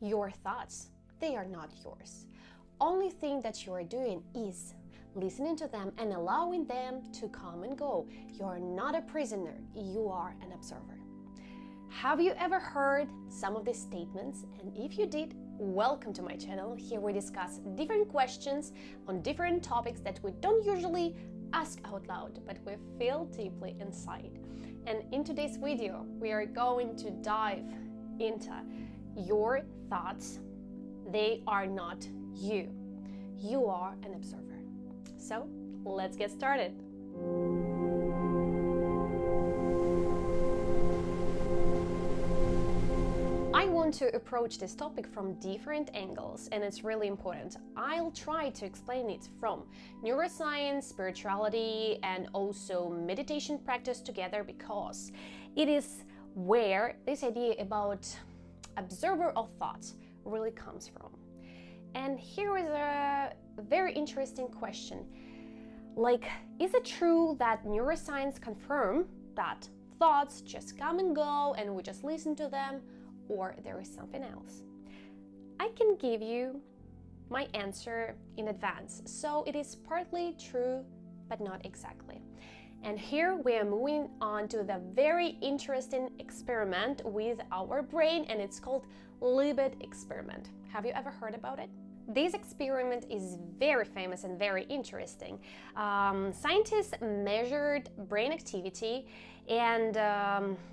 Your thoughts, they are not yours. Only thing that you are doing is listening to them and allowing them to come and go. You are not a prisoner, you are an observer. Have you ever heard some of these statements? And if you did, welcome to my channel. Here we discuss different questions on different topics that we don't usually ask out loud, but we feel deeply inside. And in today's video, we are going to dive into your thoughts. They are not you. You are an observer. So let's get started. I want to approach this topic from different angles, and it's really important. I'll try to explain it from neuroscience, spirituality, and also meditation practice together, because it is where this idea about observer of thoughts really comes from. And here is a very interesting question. Is it true that neuroscience confirm that thoughts just come and go and we just listen to them, or there is something else? I can give you my answer in advance. So it is partly true, but not exactly. And here we are moving on to the very interesting experiment with our brain, and it's called Libet experiment. Have you ever heard about it? This experiment is very famous and very interesting. Scientists measured brain activity, and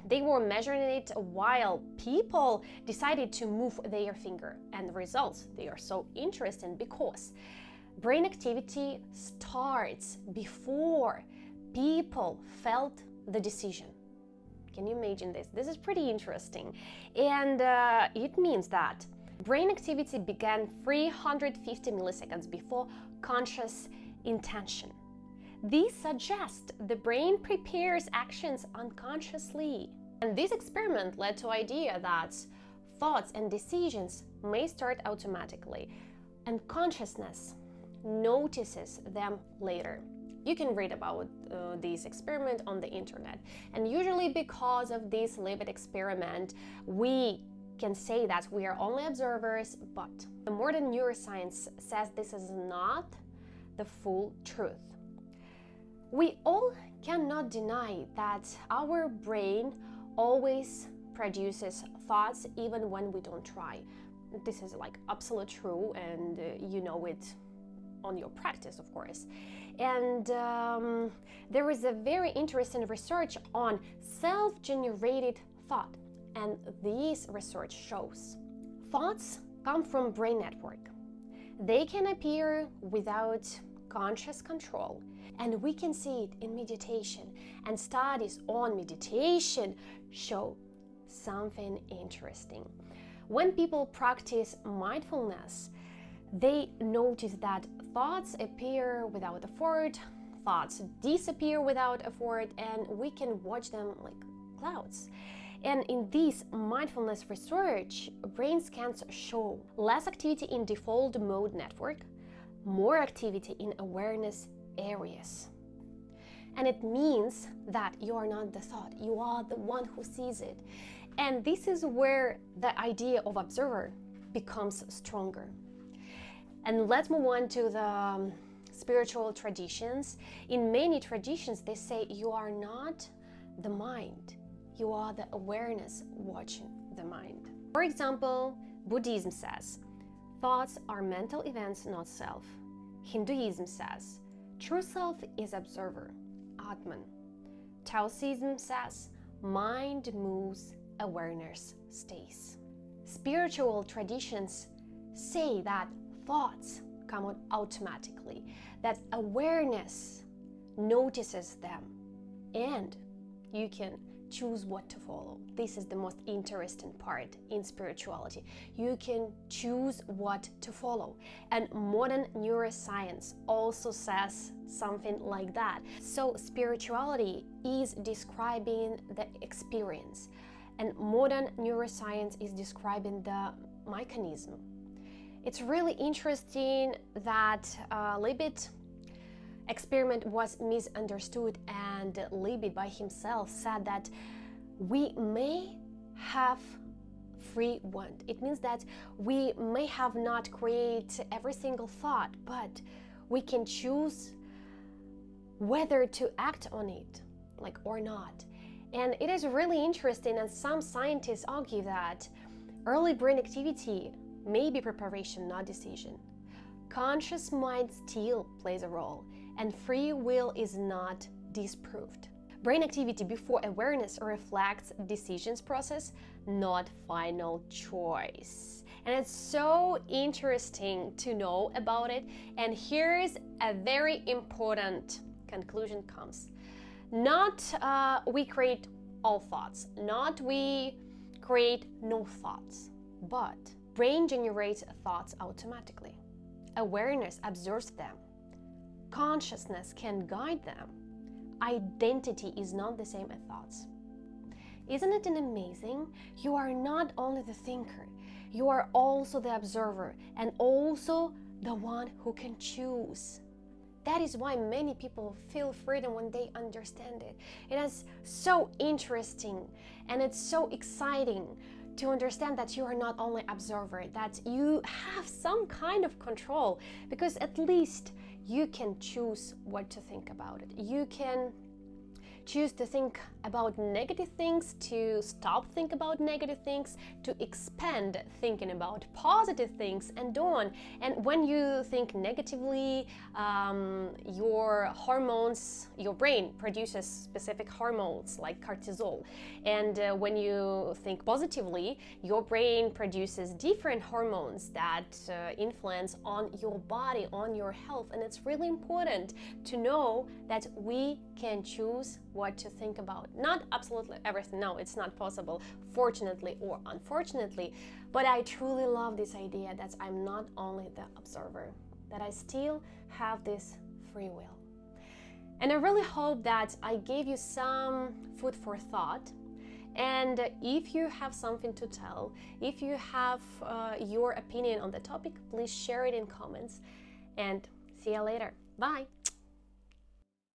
they were measuring it while people decided to move their finger. And the results, they are so interesting because brain activity starts before people felt the decision. Can you imagine this? This is pretty interesting. And it means that brain activity began 350 milliseconds before conscious intention. This suggests the brain prepares actions unconsciously. And this experiment led to the idea that thoughts and decisions may start automatically, and consciousness notices them later. You can read about this experiment on the internet. And usually because of this Libet experiment, we can say that we are only observers, but the modern neuroscience says this is not the full truth. We all cannot deny that our brain always produces thoughts even when we don't try. This is absolute true, and you know it on your practice, of course. And there is a very interesting research on self-generated thought, and this research shows thoughts come from brain network. They can appear without conscious control, and we can see it in meditation, and studies on meditation show something interesting. When people practice mindfulness, they notice that thoughts appear without effort, thoughts disappear without effort, and we can watch them like clouds. And in this mindfulness research, brain scans show less activity in default mode network, more activity in awareness areas. And it means that you are not the thought, you are the one who sees it. And this is where the idea of observer becomes stronger. And let's move on to the spiritual traditions. In many traditions, they say you are not the mind, you are the awareness watching the mind. For example, Buddhism says, thoughts are mental events, not self. Hinduism says, true self is observer, Atman. Taoism says, mind moves, awareness stays. Spiritual traditions say that thoughts come out automatically, that awareness notices them, and you can choose what to follow. This is the most interesting part in spirituality. You can choose what to follow. And modern neuroscience also says something like that. So spirituality is describing the experience, and modern neuroscience is describing the mechanism. It's really interesting that Libet experiment was misunderstood, and Libet by himself said that we may have free want. It means that we may have not created every single thought, but we can choose whether to act on it, like or not. And it is really interesting, and some scientists argue that early brain activity may be preparation, not decision. Conscious mind still plays a role, and free will is not disproved. Brain activity before awareness reflects decisions process, not final choice. And it's so interesting to know about it. And here's a very important conclusion comes. Not we create all thoughts, not we create no thoughts, but brain generates thoughts automatically. Awareness observes them. Consciousness can guide them. Identity is not the same as thoughts. Isn't it amazing? You are not only the thinker, you are also the observer and also the one who can choose. That is why many people feel freedom when they understand it. It is so interesting and it's so exciting to understand that you are not only observer, that you have some kind of control, because at least you can choose what to think about it. You can choose to think about negative things, to stop thinking about negative things, to expand thinking about positive things, and on. And when you think negatively, your hormones, your brain produces specific hormones like cortisol. And when you think positively, your brain produces different hormones that influence on your body, on your health. And it's really important to know that we can choose what to think about. Not absolutely everything, no, it's not possible, fortunately or unfortunately, but I truly love this idea that I'm not only the observer, that I still have this free will. And I really hope that I gave you some food for thought. And if you have something to tell, if you have your opinion on the topic, please share it in comments, and see you later. Bye!